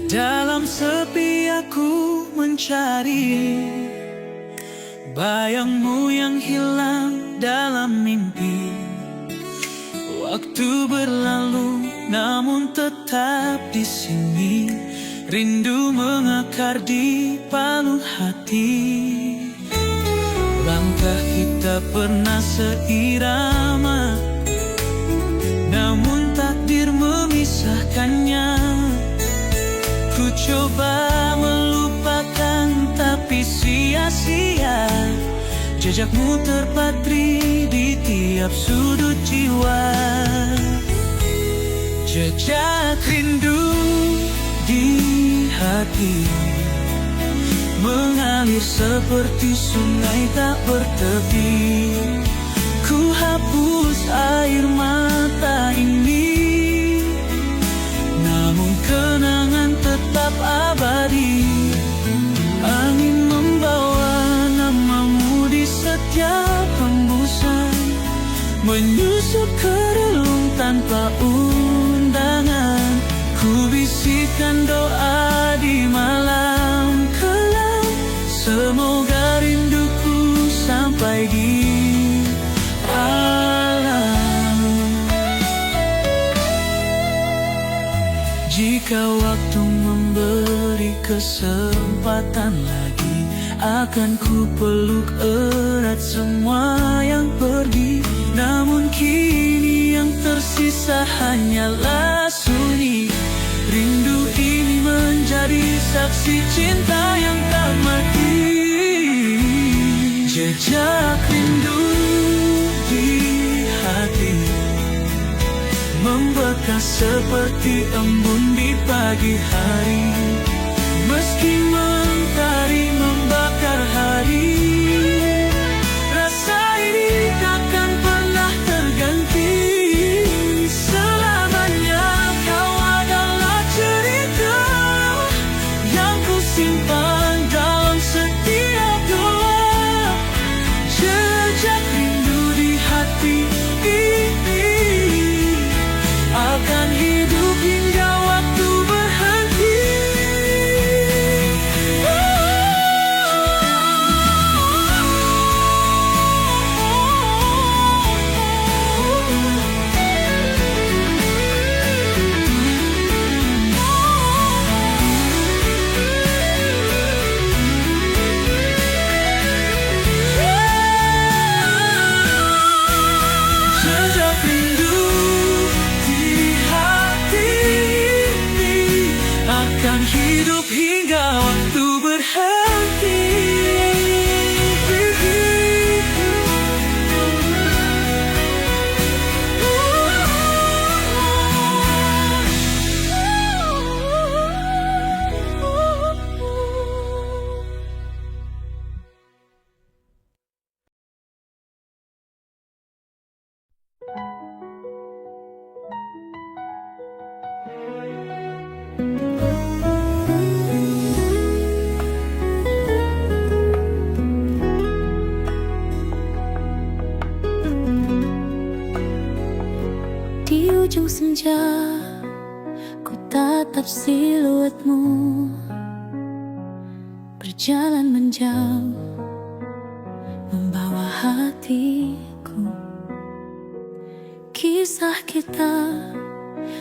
Dalam sepi aku mencari bayangmu yang hilang dalam mimpi. Waktu berlalu namun tetap di sini. Rindu mengakar di palung hati. Langkah kita pernah seirama, namun takdir memisahkannya. Ku coba melupakan tapi sia-sia. Jejakmu terpatri di tiap sudut jiwa. Jejak rindu di hati mengalir seperti sungai tak bertepi. Ku hapus air mata ini, namun kenangan tetap abadi. Angin membawa namamu di setiap hembusan, menyusup ke relung tanpa undangan. Ku bisikan doa di malam kelam, semoga rinduku sampai di alam. Jika waktu memberi kesempatan lagi, akan ku peluk erat semua yang pergi. Namun kini yang tersisa hanyalah sunyi. Rindu ini menjadi saksi cinta yang tak mati. Jejak rindu di hati membekas seperti embun di pagi hari. Meski mentari membakar hari, rasa ini takkan pernah terganti. Selamanya kau adalah cerita yang ku simpan dalam setiap doa. Jejak rindu di hati ini akan hidup hingga waktu berhenti. Jejak rindu di hati ini akan hidup hingga waktu berhenti. Di ujung senja, ku tatap siluetmu berjalan menjauh, membawa hatiku. Kisah kita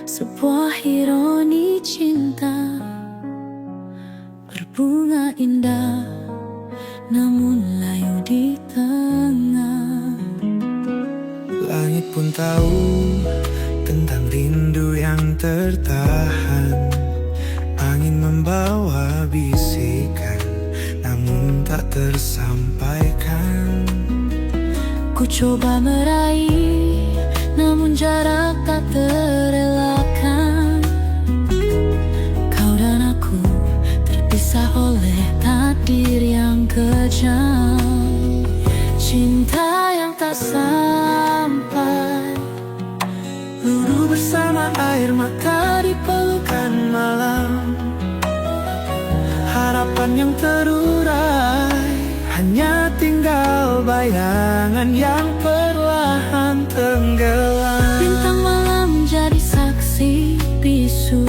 sebuah ironi cinta, berbunga indah namun layu di tengah. Langit pun tahu tentang rindu yang tertahan. Angin membawa bisikan namun tak tersampaikan. Ku coba meraih namun jarak tak terelakkan. Kau dan aku terpisah oleh takdir yang kejam. Cinta yang tak sampai bersama air mata di pelukan malam. Harapan yang terurai, hanya tinggal bayangan yang perlahan tenggelam. Bintang malam jadi saksi bisu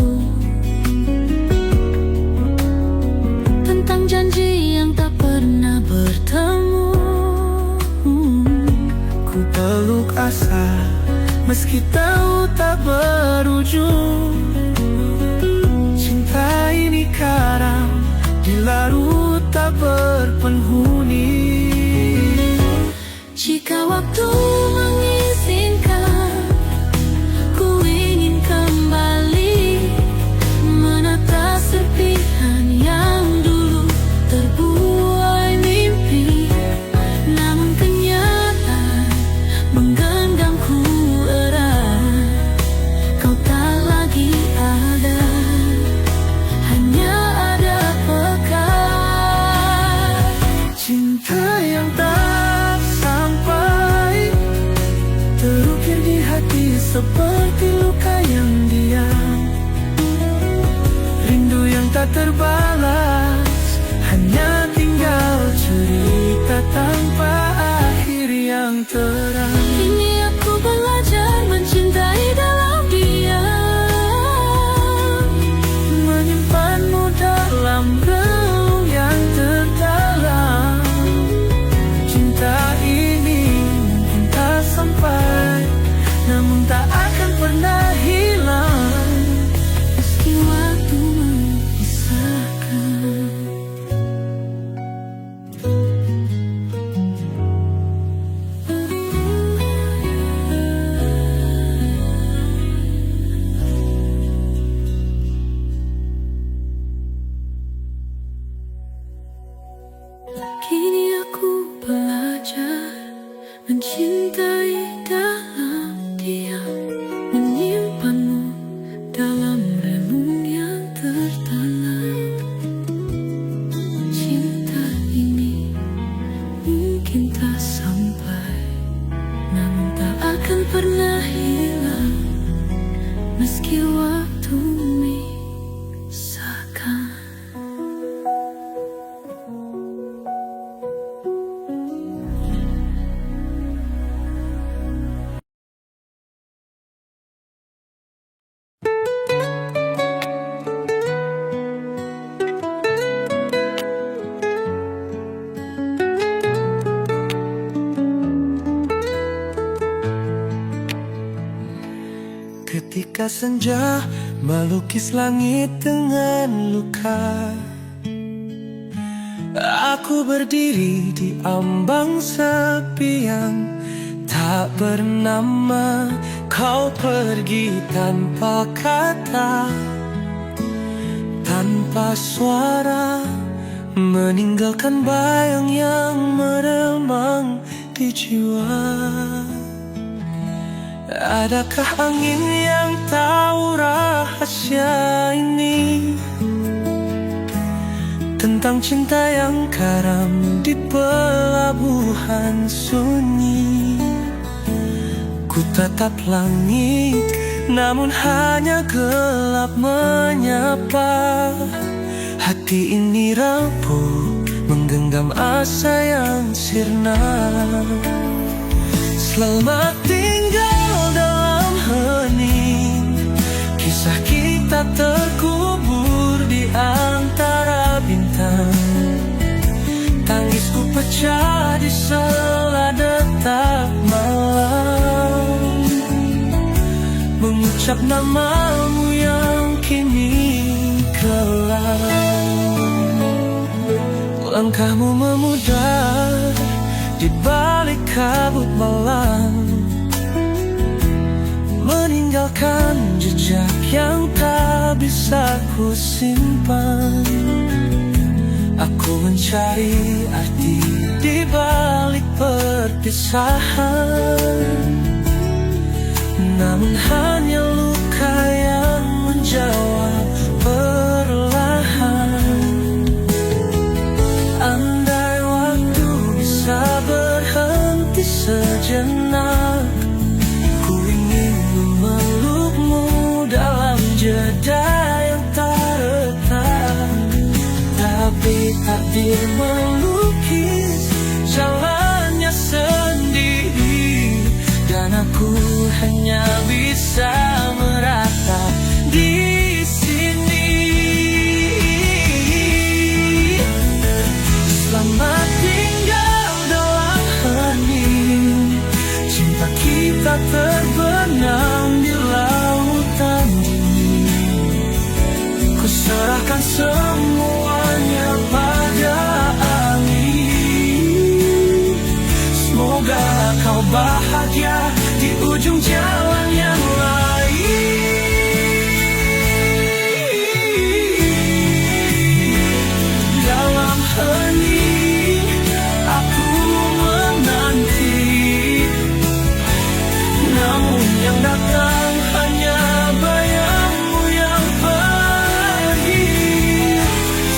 tentang janji yang tak pernah bertemu. Ku peluk asa, meski tahu tak berujung. Cinta ini karam, dilarut tak berpenghuni. Jika waktu mengizinkan, ku ingin kembali menata serpihan yang dulu terbuai mimpi. Namun kenyataan menggenggamku erat, kau tak lagi ada, hanya ada pekat. Cinta yang tak sampai terukir di hati seperti luka yang diam. Rindu yang tak terbalas, hanya tinggal cerita tanpa akhir yang terang. Kini aku belajar mencintai dalam diam, Menyimpanmu dalam relung yang terdalam. Cinta ini mungkin tak sampai, namun tak akan pernah hilang meski waktu memisahkan. Kini aku belajar mencintai dalam diam, menyimpanmu dalam relung yang terdalam. Cinta ini mungkin tak sampai, namun tak akan pernah hilang meski waktu memisahkan. Ketika senja melukis langit dengan luka, aku berdiri di ambang sepi yang tak bernama. Kau pergi tanpa kata, tanpa suara, meninggalkan bayang yang meremang di jiwa. Adakah angin yang tahu rahasia ini tentang cinta yang karam di pelabuhan sunyi? Ku tatap langit, namun hanya gelap menyapa. Hati ini rapuh, menggenggam asa yang sirna. Selamat tinggal dalam hening, kisah kita terkubur di antara bintang. Tangisku pecah di sela detak malam, mengucap namamu yang kini kelam. Langkahmu memudar di balik kabut malam, meninggalkan jejak yang tak bisa ku simpan. Aku mencari arti di balik perpisahan, namun hanya luka yang menjawab perlahan. Andai waktu bisa berhenti sejenak, ku ingin memelukmu sambil melukis jalannya sendiri, dan aku hanya bisa meratap di sini. Selamat tinggal dalam hening, cinta kita terbenam di lautan dingin. Ku serahkan semuanya pada angin. Semoga kau bahagia di ujung jalan yang lain. Dalam hening aku menanti, namun yang datang hanya bayangmu yang pergi.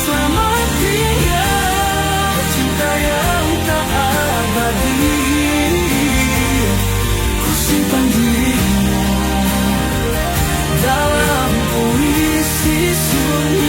Selamat tinggal cinta yang tak abadi, ku simpan dirimu dalam puisi sunyi.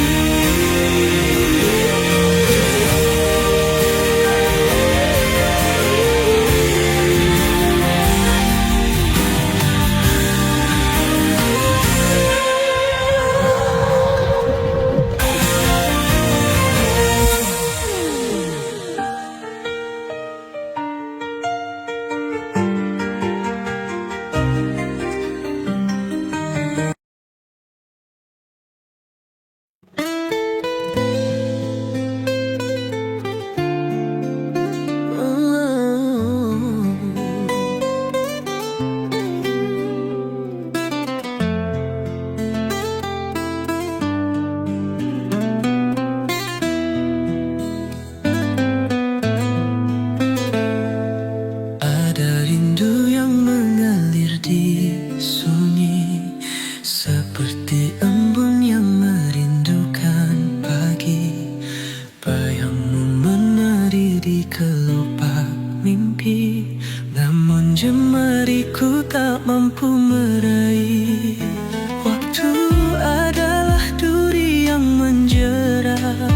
Ada rindu yang mengalir di sunyi, seperti embun yang merindukan pagi. Bayangmu menari di kelopak mimpi, namun jemariku tak mampu meraih. Waktu adalah duri yang menjerat,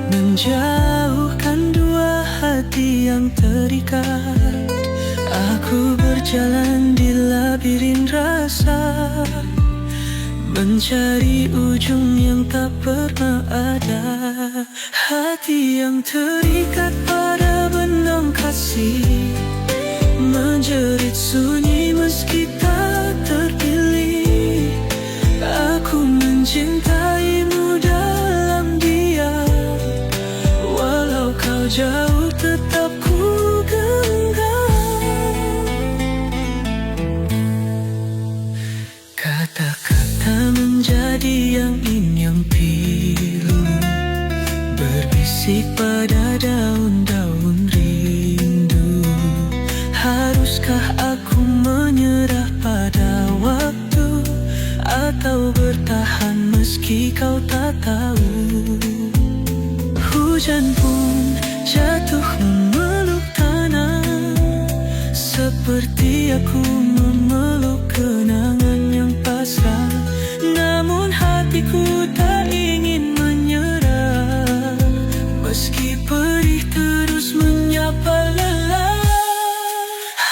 menjauhkan dua hati yang terikat. Aku berjalan di labirin rasa, mencari ujung yang tak pernah ada. Hati yang terikat pada benang kasih, menjerit sunyi meski tak terpilih. Aku mencintaimu dalam diam, walau kau jauh tetap ku genggam. Kata-kata menjadi angin yang pilu, berbisik pada daun-daun rindu. Haruskah aku menyerah pada waktu, atau bertahan meski kau tak tahu? Hujan pun jatuh memeluk tanah, seperti aku memeluk kenangan yang pasrah. Namun hatiku tak ingin menyerah, meski perih terus menyapa lelah.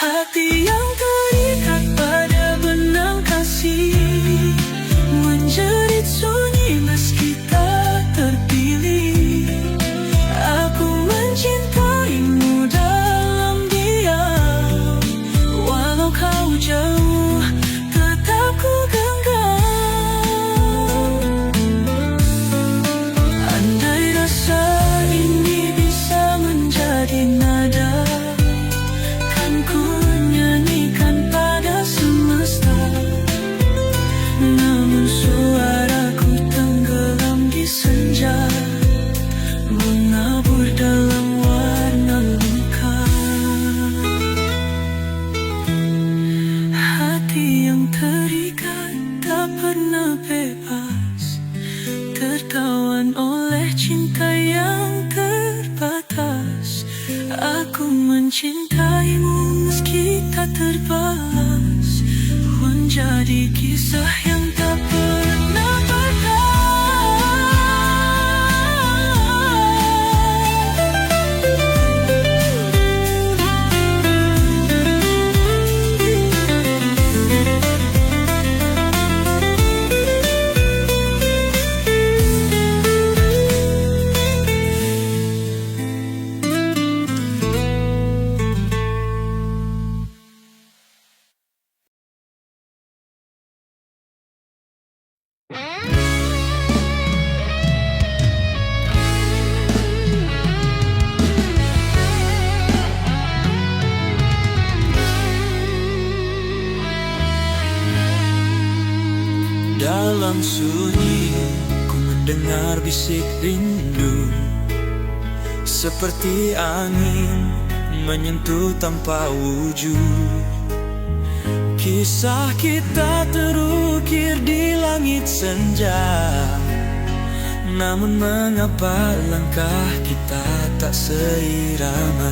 Hati yang terikat pada benang kasih, menjerit sunyi meski tak terpilih. Aku mencintaimu dalam diam, walau kau jauh tetap ku genggam. Andai rasa ini bisa menjadi nada, kan ku nyanyikan pada semesta. Namun suaraku tenggelam di senja, menabur dalam warna luka. Hati yang terikat tak pernah bebas, tertawan oleh cinta yang terbatas. Aku mencintaimu meski tak terbalas, menjadi kisah yang tak pernah berakhir. Dalam sunyi ku mendengar bisik rindu, seperti angin menyentuh tanpa wujud. Kisah kita terukir di langit senja, namun mengapa langkah kita tak seirama?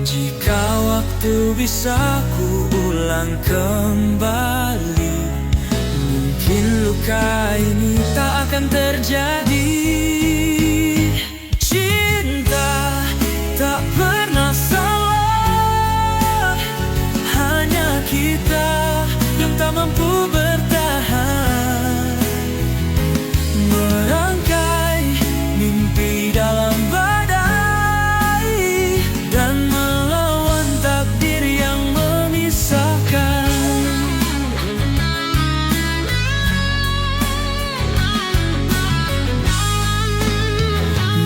Jika waktu bisa ku ulang kembali, mungkin luka ini tak akan terjadi. Cinta tak pernah salah, hanya kita yang tak mampu bertahan, merangkai mimpi dalam badai dan melawan takdir yang memisahkan.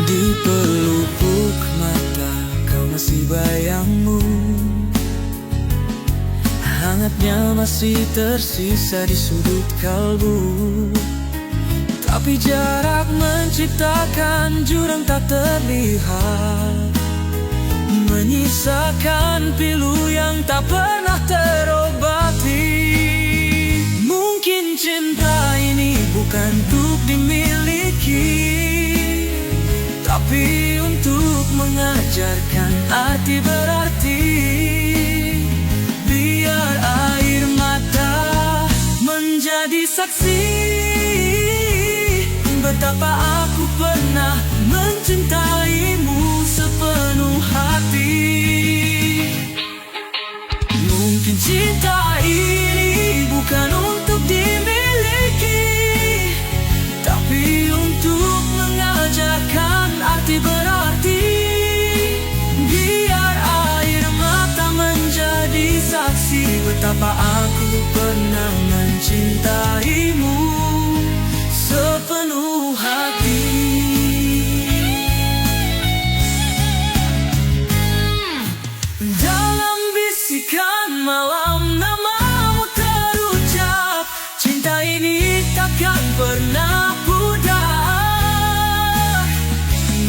Di pelupuk mata kau masih bayangmu, hangatnya masih tersisa di sudut kalbu. Tapi jarak menciptakan jurang tak terlihat, menyisakan pilu yang tak pernah terobati. Mungkin cinta ini bukan untuk dimiliki, tapi untuk mengajarkan arti berarti. Biar air mata menjadi saksi betapa aku pernah mencintaimu sepenuh hati. Mungkin cinta ini bukan untuk dimiliki, tapi untuk mengajarkan arti berarti. Biar air mata menjadi saksi betapa aku pernah mencintaimu sepenuh hati. Dalam bisikan malam namamu terucap, cinta ini takkan pernah pudar.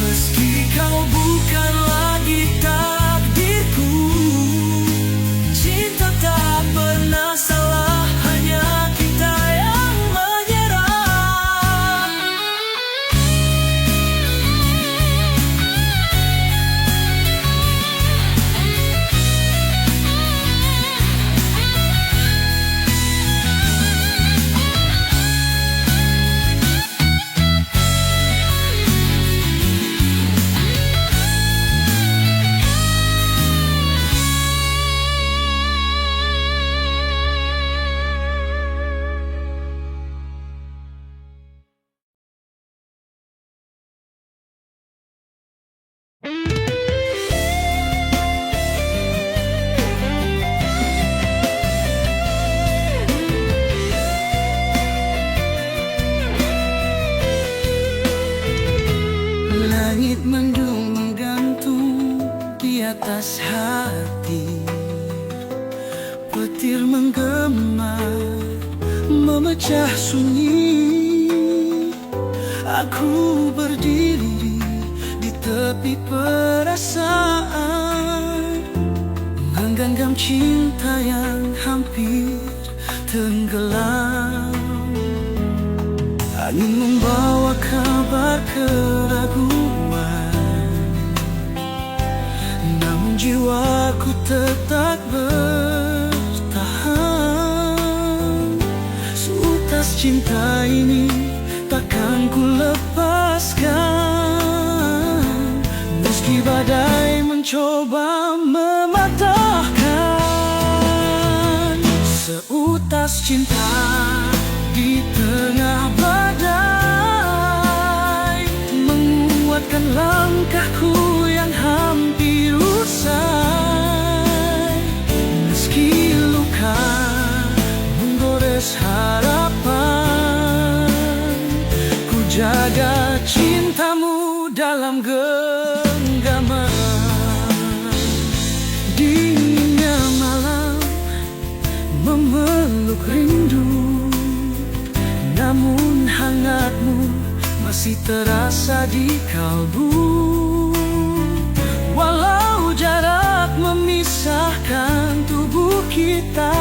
Meski kau bukan lagi takdirku, cinta tak pernah salah, hanya kita yang menyerah. Langit mendung menggantung di atas hati, petir menggema memecah sunyi. Aku berdiri di tepi perasaan, menggenggam cinta yang hampir tenggelam. Angin membawa kabar keraguan, namun jiwaku tetap bertahan. Seutas cinta ini takkan ku lepaskan, meski badai mencoba mematahkan. Seutas cinta di tengah badai, menguatkan langkahku yang hampir usai. Meski luka menggores harapan, ku jaga cintamu dalam genggaman. Dinginnya malam memeluk rindu, terasa di kalbu. Walau jarak memisahkan tubuh kita,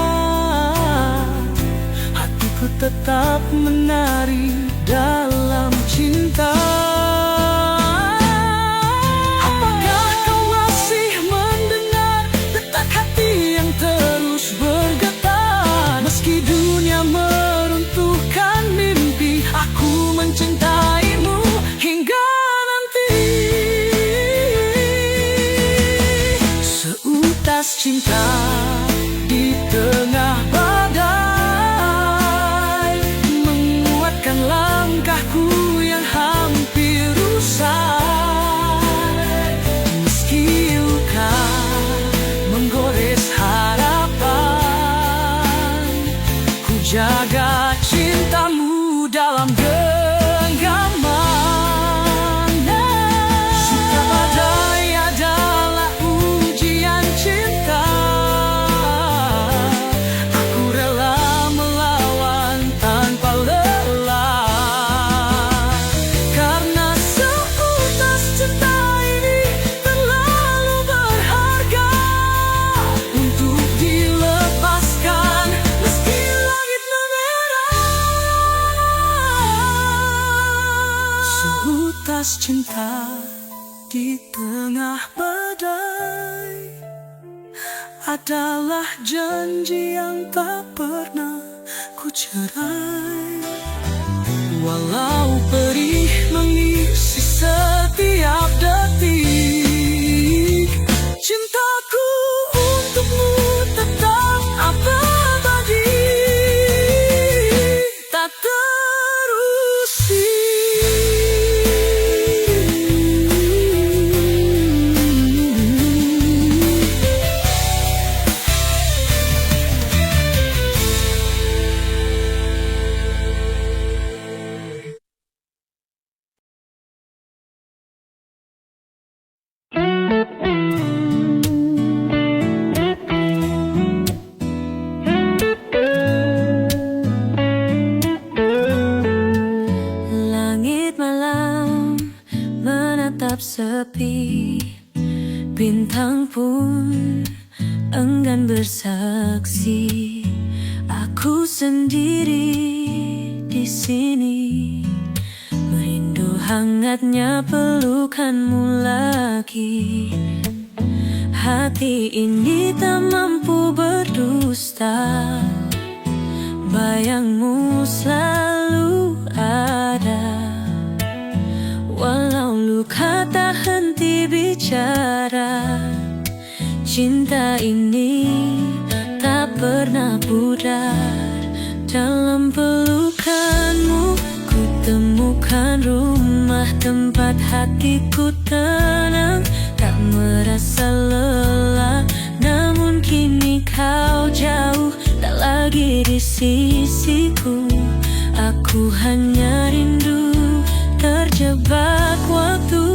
hatiku tetap menari dalam cinta. Apakah kau masih mendengar detak hati yang terus bergetar? Meski dunia meruntuhkan mimpi, aku mencintaimu hingga nanti. Seutas cinta di tengah badai, menguatkan langkahku yang hampir rusak. Meski luka menggores harapan, ku jaga cintamu dalam genggaman. Suka badai adalah ujian cinta, aku rela melawan tanpa lelah. Karena seutas cinta ini terlalu berharga untuk dilepaskan meski langit memerah. Seutas cinta di tengah badai adalah janji yang tak pernah ku cerai. Walau perih mengisi setiap detik, cintaku untukmu tetap abadi, tak terusik. Langit malam menatap sepi, bintang pun enggan bersaksi. Aku sendiri di sini, merindu hangatnya pelukanmu lagi. Hati ini tak mampu berdusta, bayangmu selalu ada. Walau luka tak henti bicara, cinta ini tak pernah pudar. Dalam pelukanmu ku temukan rumah tempat hatiku tenang, tak merasa lelah. Namun kini kau jauh, tak lagi di sisiku. Aku hanya rindu terjebak waktu.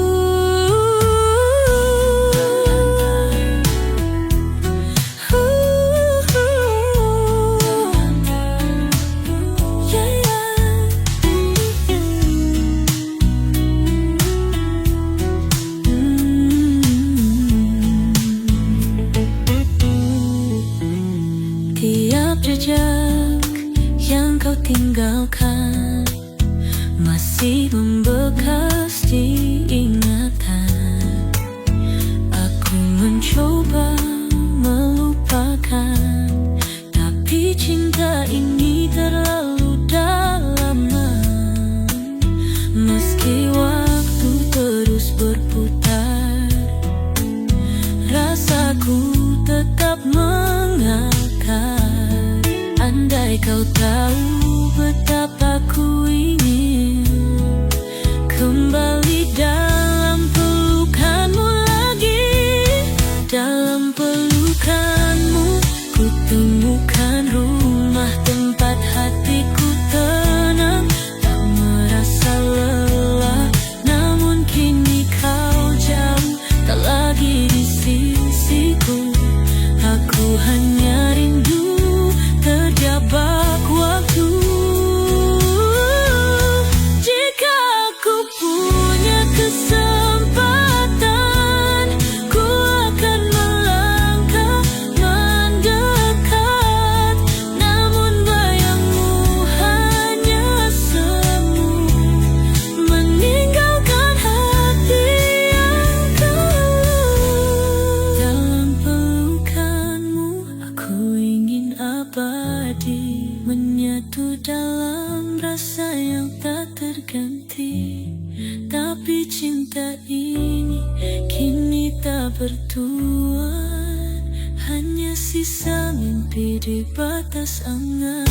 Tiap jejak yang kau tinggalkan masih membekas di ingatan. Aku mencoba melupakan, tapi cinta ini terlalu dalam. Meski waktu terus berputar, rasaku tetap mengakar. Andai kau tahu betapa ku ingin kembali dalam pelukanmu lagi. Dalam pelukanmu ku temukan rumah tempat hatiku tenang, tak merasa lelah. Namun kini kau jauh, tak lagi di sisiku. Aku hanya rindu terjebak waktu. Jika aku punya berganti, tapi cinta ini kini tak bertuan. Hanya sisa mimpi di batas angan.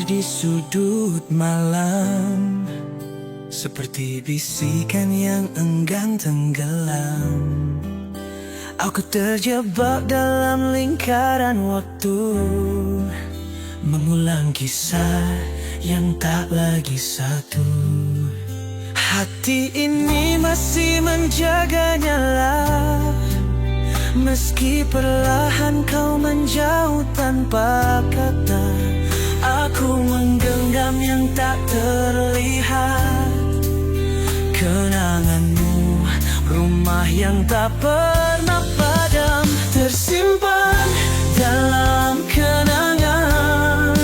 Di sudut malam, seperti bisikan yang enggan tenggelam. Aku terjebak dalam lingkaran waktu, mengulang kisah yang tak lagi satu. Hati ini masih menjaga nyala, meski perlahan kau menjauh tanpa kata. Aku menggenggam yang tak terlihat, kenanganmu, rumah yang tak pernah padam, tersimpan dalam kenangan.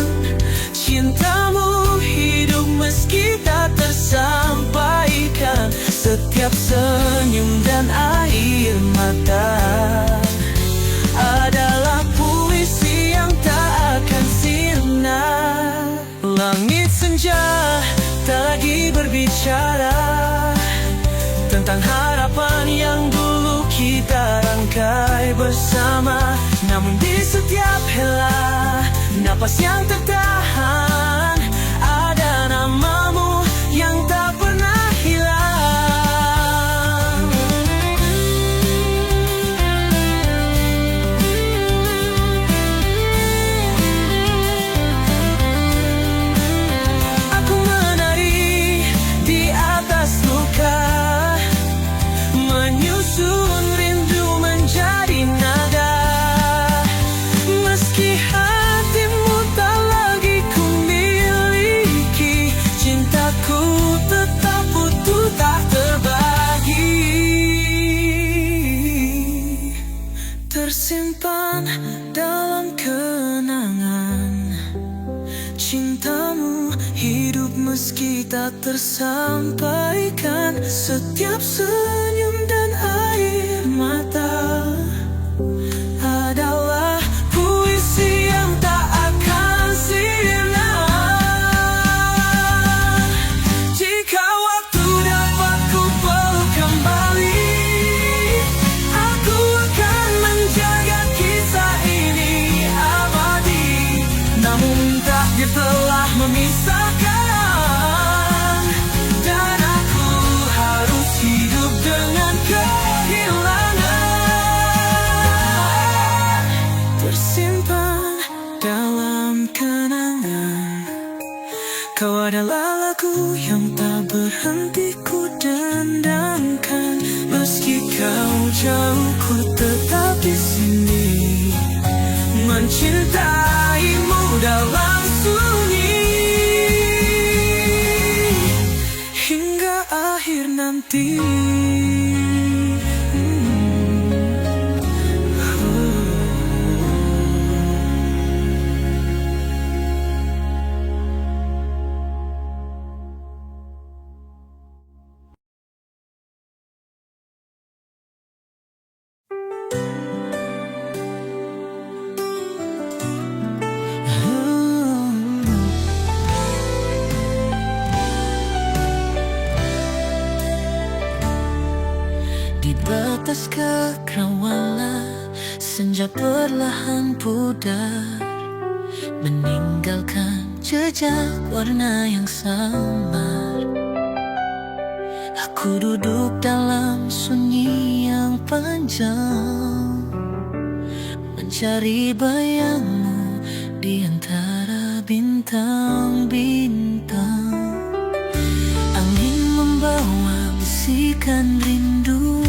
Cintamu hidup meski tak tersampaikan, setiap senyum dan air mata adalah puisi yang tak akan sirna. Langit senja tak lagi berbicara tentang harapan yang dulu kita rangkai bersama. Namun di setiap hela napas yang tertahan, ada namamu yang tak pernah hilang. Aku menari di atas luka, menyusun rindu menjadi nada. Meski hatimu tak lagi ku miliki, cintaku tetap utuh tak terbagi. Tersimpan dalam kenangan, cintamu hidup meski tak tersampaikan, setiap senyum dan air mata adalah puisi yang tak akan sirna. Jika waktu dapat ku peluk kembali, aku akan menjaga kisah ini abadi. Namun takdir telah memisahkan, dan aku harus hidup dengan kehilangan. Tersimpan dalam kenangan, kau adalah lagu yang tak berhenti ku dendangkan. Meski kau jauh, ku tetap di sini, mencintaimu dalam sunyi hingga akhir nanti. Di batas cakrawala, senja perlahan pudar, meninggalkan jejak warna yang samar. Ku duduk dalam sunyi yang panjang, mencari bayangmu di antara bintang-bintang. Angin membawa bisikan rindu,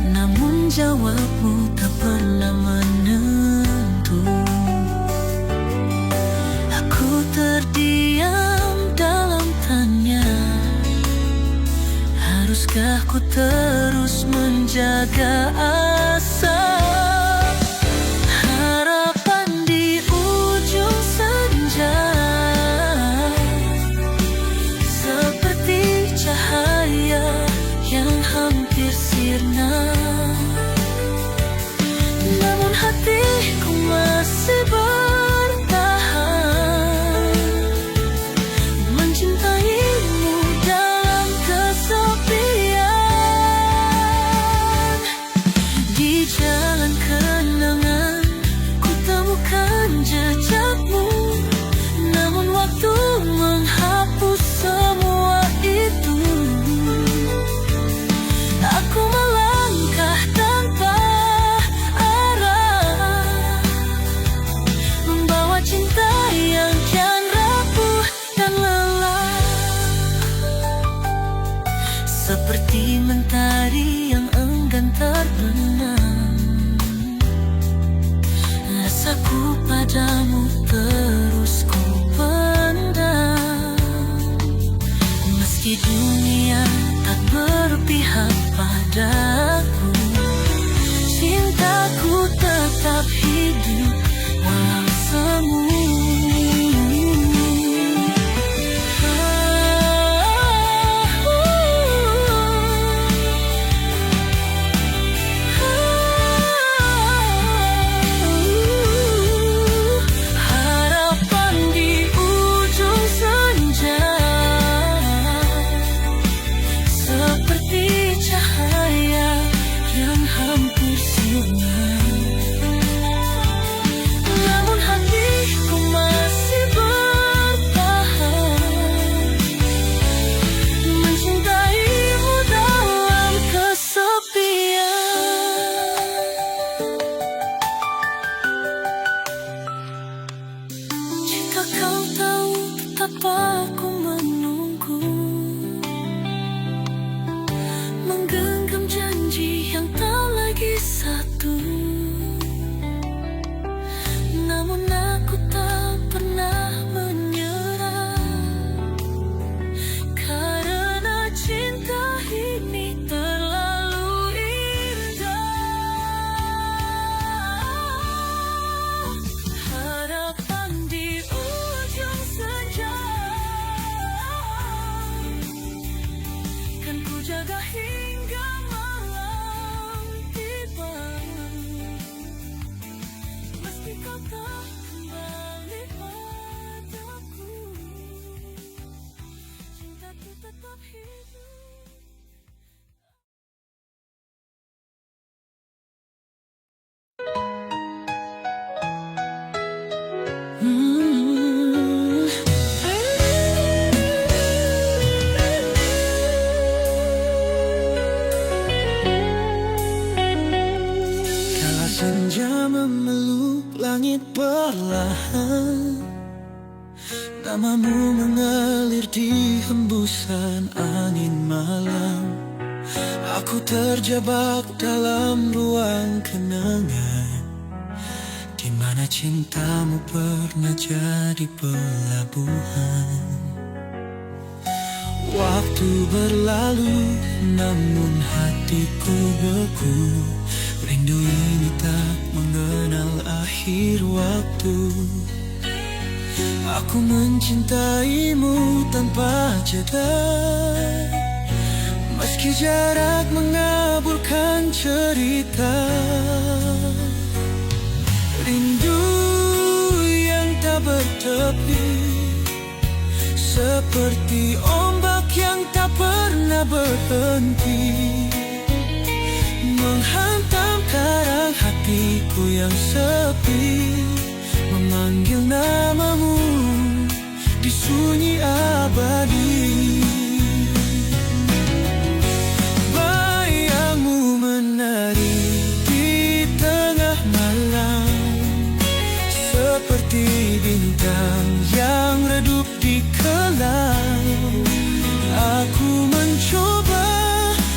namun jawabmu tak pernah menentu. Aku terdiam dalam tanya, haruskah ku terus menjaga asa? Harapan di ujung senja, seperti cahaya yang hampir sirna. Namun hatiku masih bertahan, mencintaimu dalam kesepian. Di jalan kenangan ku temukan jejakmu, namun waktu menghapus semua itu. Aku melangkah tanpa arah, membawa cinta yang kian rapuh dan lelah. Seperti mentari yang enggan terbenam, rasaku padamu terus ku pendam. Meski dunia tak berpihak padaku, cintaku tetap hidup walau semu. Harapan di ujung senja, seperti cahaya yang hampir sirna. Namun hatiku masih bertahan, mencintaimu dalam kesepian. Jika kau tahu betapa aku menunggu, menggenggam janji yang tak lagi satu, namun aku tak pernah menyerah, karena cinta ini terlalu indah. Harapan di ujung senja, kan ku jaga hingga malam tiba. Meski kau tak kembali padaku, cintaku tetap hidup. Kala senja memeluk langit perlahan, namamu mengalir di hembusan angin malam. Aku terjebak dalam ruang kenangan, di mana cintamu pernah jadi pelabuhan. Waktu berlalu, namun hatiku beku. Rindu ini tak mengenal akhir waktu. Aku mencintaimu tanpa jeda, meski jarak mengaburkan cerita. Rindu yang tak bertepi, seperti ombak yang tak pernah berhenti, menghantam karang hatiku yang sepi, memanggil namamu di sunyi abadi. redup di kelam. Aku mencoba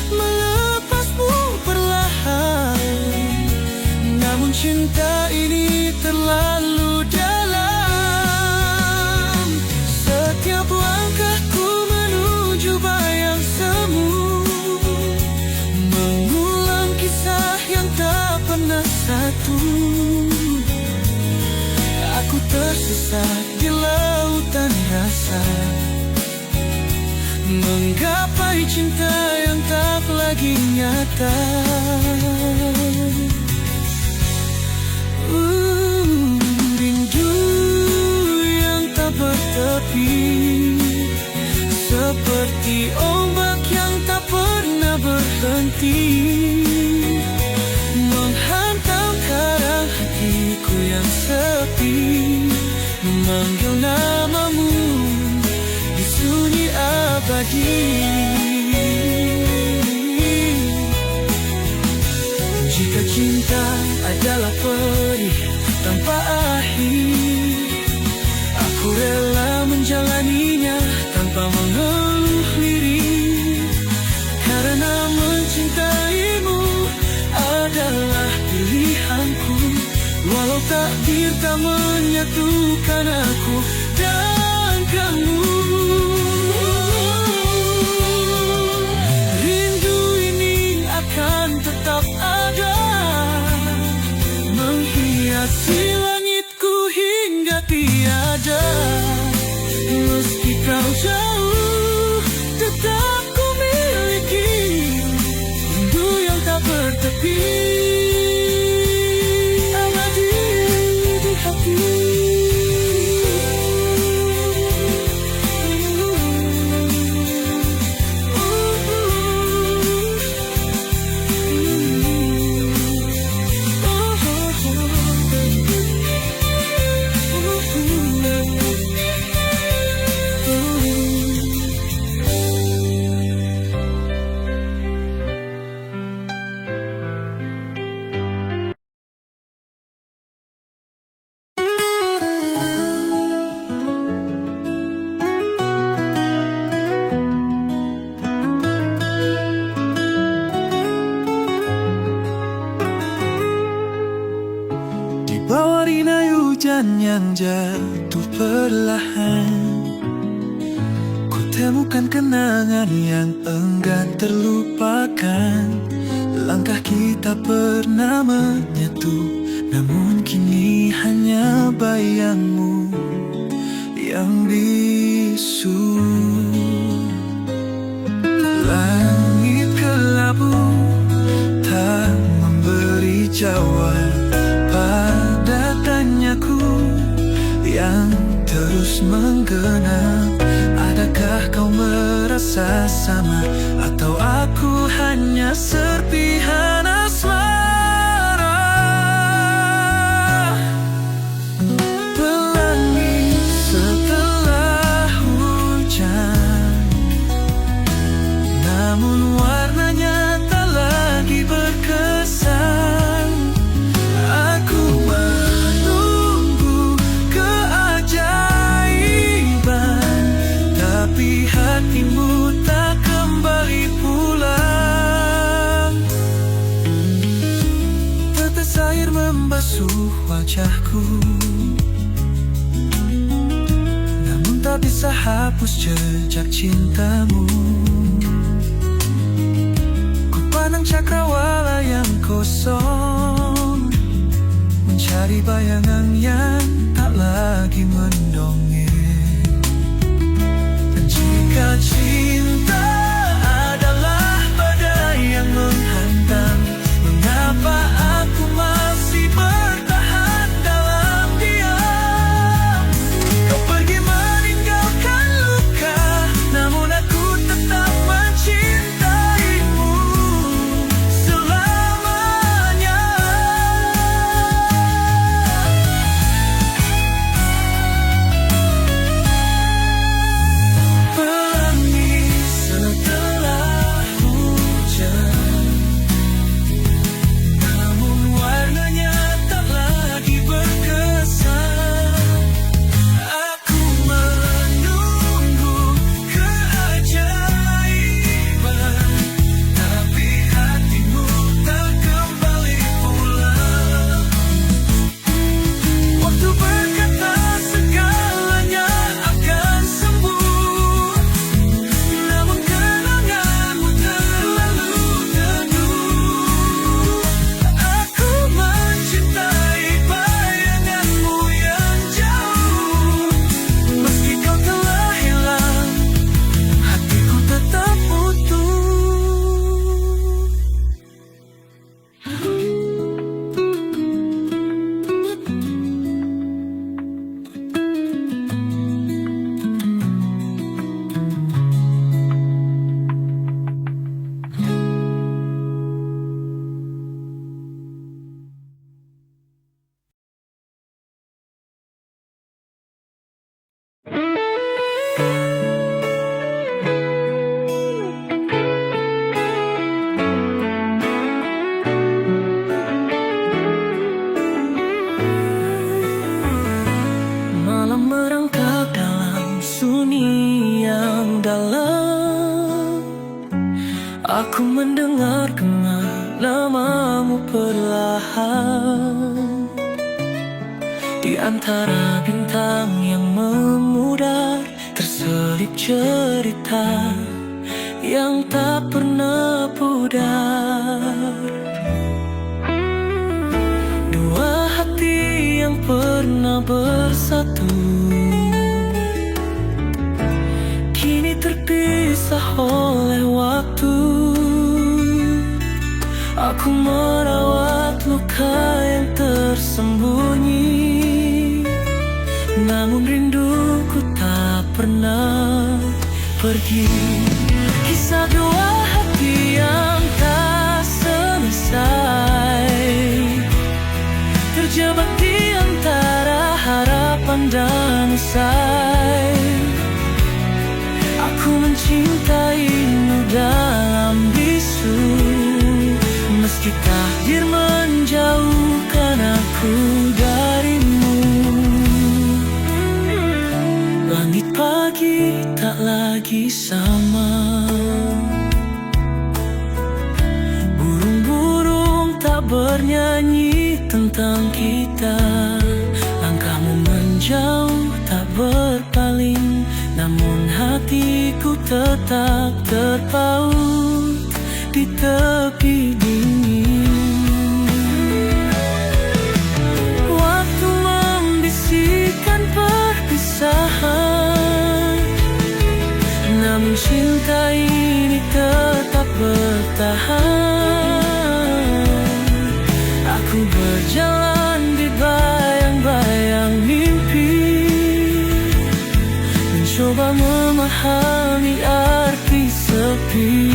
melepasmu perlahan, namun cinta ini terlalu dalam. Setiap langkahku menuju bayang semu, mengulang kisah yang tak pernah satu. Aku tersesat di lautan rasa, menggapai cinta yang tak lagi nyata. Rindu yang tak bertepi, seperti ombak yang tak pernah berhenti, menghantam karang hatiku yang sepi, memanggil namamu di sunyi abadi. Jika cinta adalah perih tanpa akhir, aku rela menjalaninya tanpa mengeluh lirik, karena mencintaimu adalah pilihanku. Walau takdir tak menyatukan aku dan kamu, rindu ini akan tetap ada, menghiasi langitku hingga tiada. Meski kau jauh, tetap ku miliki rindu yang tak bertepi. Bawah rinai hujan yang jatuh perlahan, ku temukan kenangan yang enggan terlupakan. Langkah kita pernah menyatu, namun kini hanya bayangmu yang bisu. Langit kelabu tak memberi jawab pada tanyaku yang terus menggenap. Adakah kau merasa sama, atau aku hanya serpihan asmara? Pelangi setelah hujan, namun warnanya tak lagi berkesan. Aku menunggu keajaiban, tapi hatimu tak kembali pulang. Tetes air membasuh wajahku, namun tak bisa hapus jejak cintamu. Ku pandang cakrawala yang kosong, mencari bayangan yang tak lagi mendongeng. Dan jika cinta adalah badai yang menghantam, mengapa aku masih bertahan dalam diam? Kau pergi meninggalkan luka, namun aku tetap mencintaimu selamanya. sunyi yang dalam, aku mendengar kenal namamu perlahan. Di antara bintang yang memudar, terselip cerita yang tak pernah pudar. Dua hati yang pernah bersatu kini terpisah oleh waktu. Aku merawat luka yang tersembunyi, namun rinduku tak pernah pergi. Kisah dua hati yang tak selesai, terjebak di antara harapan dan usai. Aku mencintaimu dalam bisu, meski takdir menjauhkan aku darimu. Langit pagi tak lagi sama, burung-burung tak bernyanyi tentang kita. Langkahmu menjauh tak berpaling, namun hatiku tetap terpaut di tepi dingin. Waktu membisikkan perpisahan, namun cinta ini tetap bertahan. Aku berjalan di bayang-bayang mimpi, mencoba memahami arti sepi.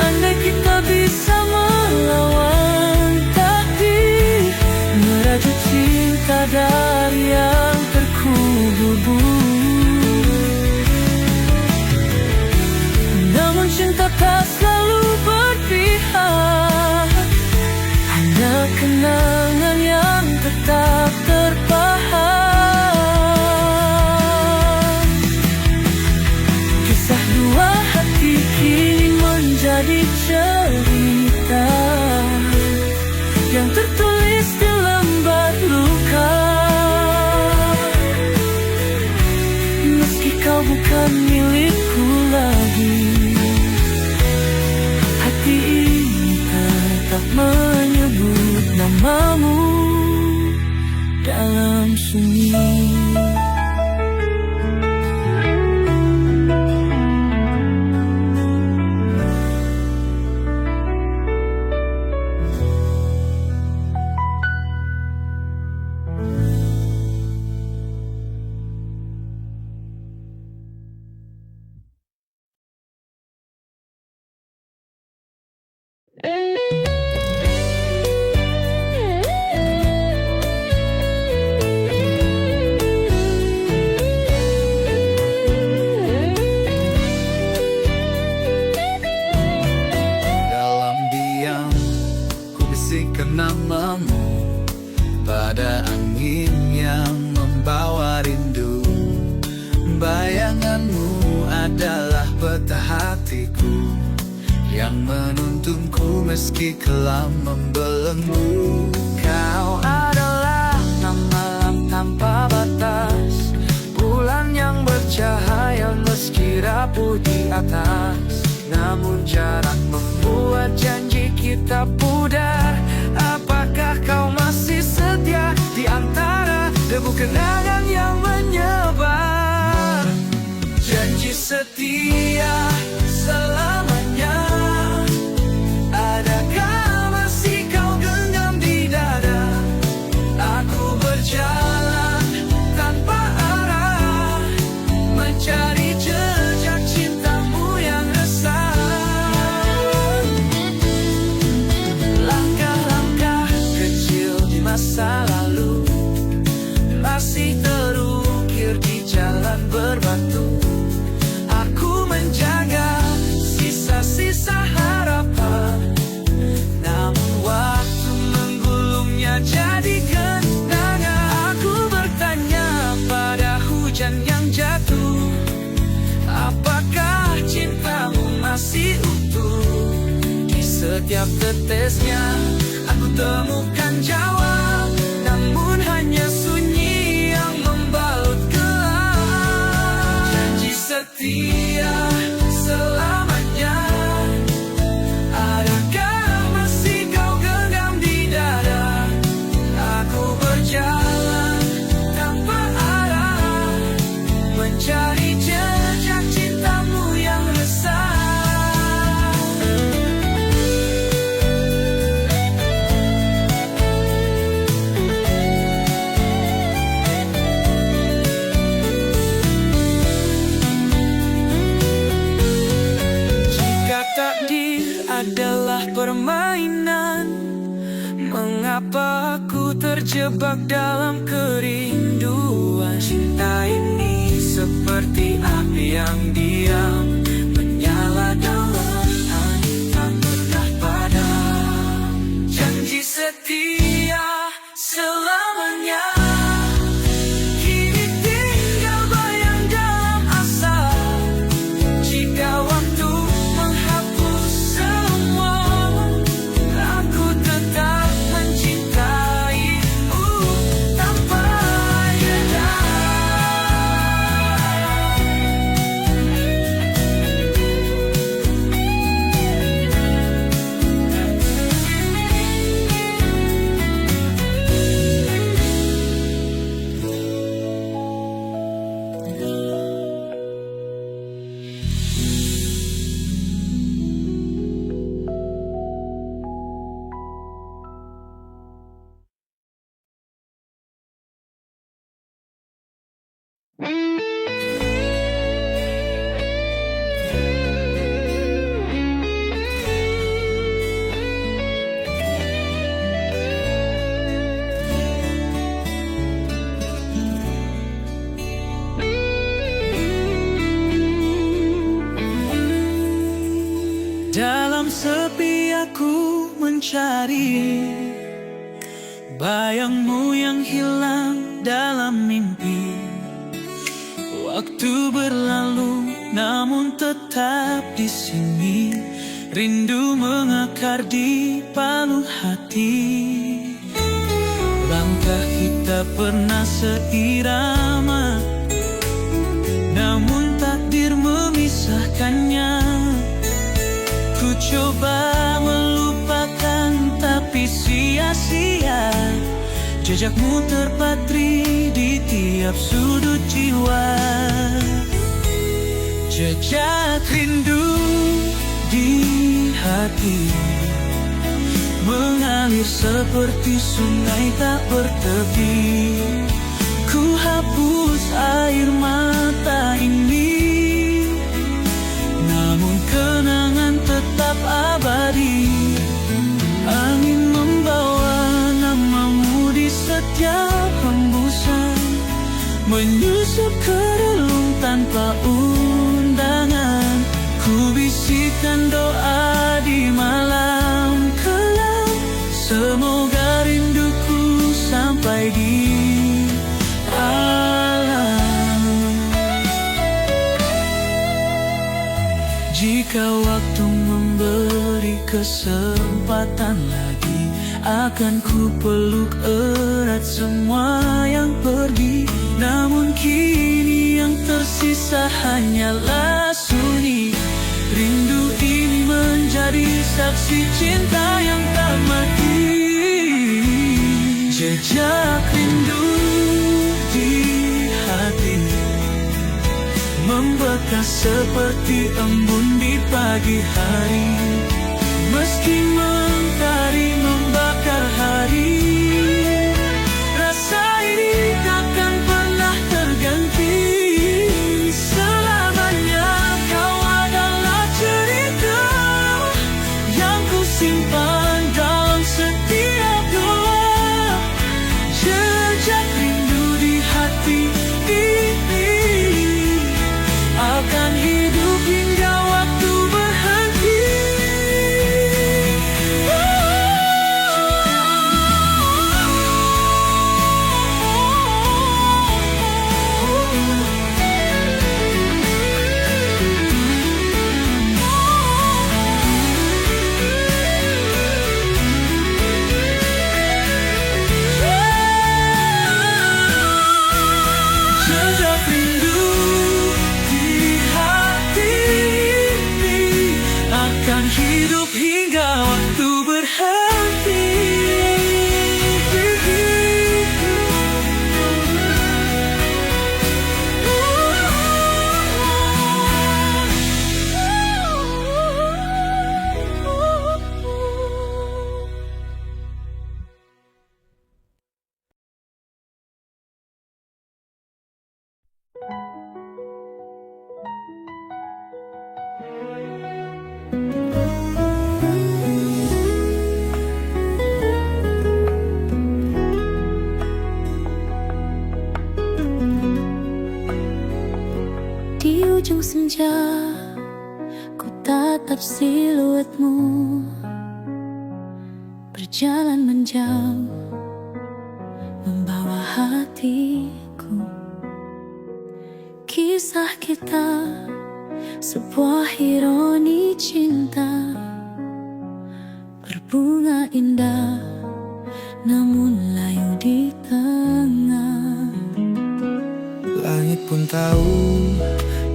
Andai kita bisa melawan takdir, merajut cinta dari yang terkubur. Namun cinta tak selalu berpihak, hanya kenangan yang tetap terpahat. Kisah dua hati kini menjadi cerita yang tertulis di lembar luka. Meski kau bukan milikku lagi, hati ini tetap menyebut namamu dalam sunyi. Dalam diam ku bisikkan namamu pada angin yang membawa rindu. Bayanganmu adalah peta hatiku yang menuntunku meski kelam membelenggu. Kau adalah malam tanpa batas, bulan yang bercahaya meski rapuh di atas. Namun jarak membuat janji kita pudar. Apakah kau masih setia di antara debu kenangan yang menyebar? Janji setia selamanya, adakah masih kau genggam di dada? Aku berjalan tanpa arah, mencari jejak cintamu yang resah. Langkah-langkah kecil di masa lalu masih terukir di jalan berbatu. Aku menjaga sisa setiap tetesnya aku temukan jawab, namun hanya sunyi yang membalut gelap. Janji setia selamanya, adakah masih kau genggam di dada? Aku berjalan tanpa arah, mencari jejak cintamu yang resah. Jika takdir adalah permainan, mengapa aku terjebak dalam kerinduan? Cinta ini seperti api yang diam, menyala dalam angin, tak pernah padam. Janji setia selamanya, kini tinggal bayang dalam asa. Jika waktu menghapus semua, aku tetap mencintaimu tanpa jeda. Dalam sepi aku mencari bayangmu yang hilang dalam mimpi. Waktu berlalu namun tetap di sini, rindu mengakar di palung hati. Langkah kita pernah seirama, namun takdir memisahkannya. Ku coba melupakan tapi sia-sia, jejakmu terpatri di tiap sudut jiwa. Jejak rindu di hati mengalir seperti sungai tak bertepi. Ku hapus air mata ini, namun kenangan tetap abadi. Angin membawa namamu di setiap hembusan, menyusup ke relung tanpa undangan. Ku bisikkan doa di malam kelam, semoga rinduku sampai di alam. Jika waktu memberi kesempatan lagi, akan ku peluk erat semua yang pergi. Namun kini yang tersisa hanyalah sunyi. Rindu ini menjadi saksi cinta yang tak mati. Jejak rindu di hati membekas seperti embun di pagi hari. Meski mentari membakar hari, rasa ini takkan pernah terganti. Selamanya kau adalah cerita yang ku simpan dalam setiap doa. Jejak rindu di hati ini akan hidup hingga waktu berhenti. Di ujung senja, ku tatap siluetmu berjalan menjauh, membawa hatiku. Kisah kita sebuah ironi cinta, berbunga indah namun layu di tengah. Langit pun tahu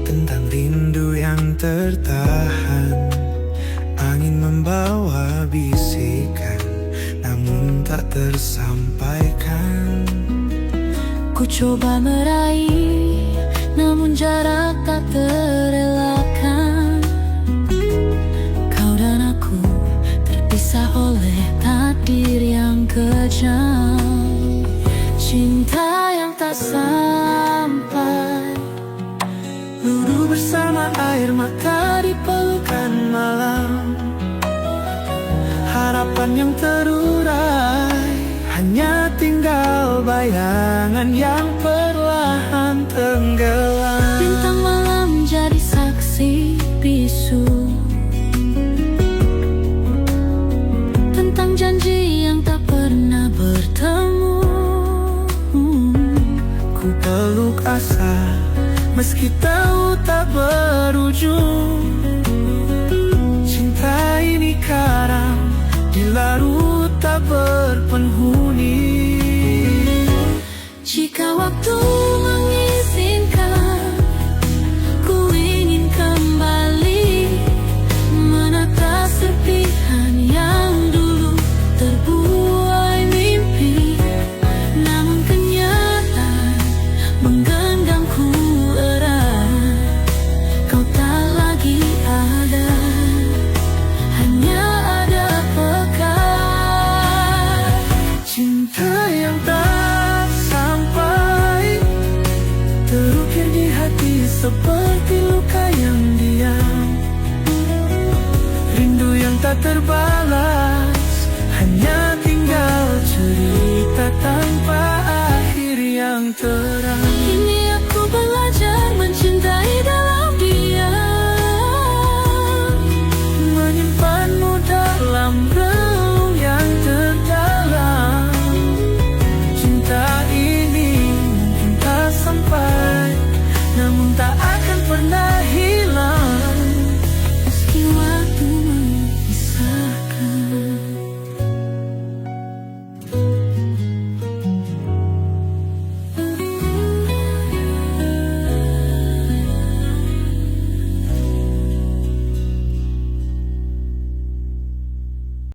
tentang rindu yang tertahan. Angin membawa bisikan namun tak tersampaikan. Ku coba meraih namun jarak tak terelakkan. Kau dan aku terpisah oleh takdir yang kejam. Cinta yang tak sampai, Duduk bersama air mata di pelukan malam. Harapan yang terurai, hanya tinggal bayangan yang perlahan tenggelam. bintang malam jadi saksi bisu tentang janji yang tak pernah bertemu. Ku peluk asa meski tahu tak berujung. Cinta ini karam dilarut tak berpenghuni. Jika waktu mengizinkan, ku ingin kembali menata serpihan yang dulu terbuai mimpi. Namun kenyataan menggenggamku erat. Kau tak lagi ada, hanya ada pekat. Cinta yang tak sampai terukir di hati seperti luka yang diam. Rindu yang tak terbalas, hanya tinggal cerita tanpa akhir yang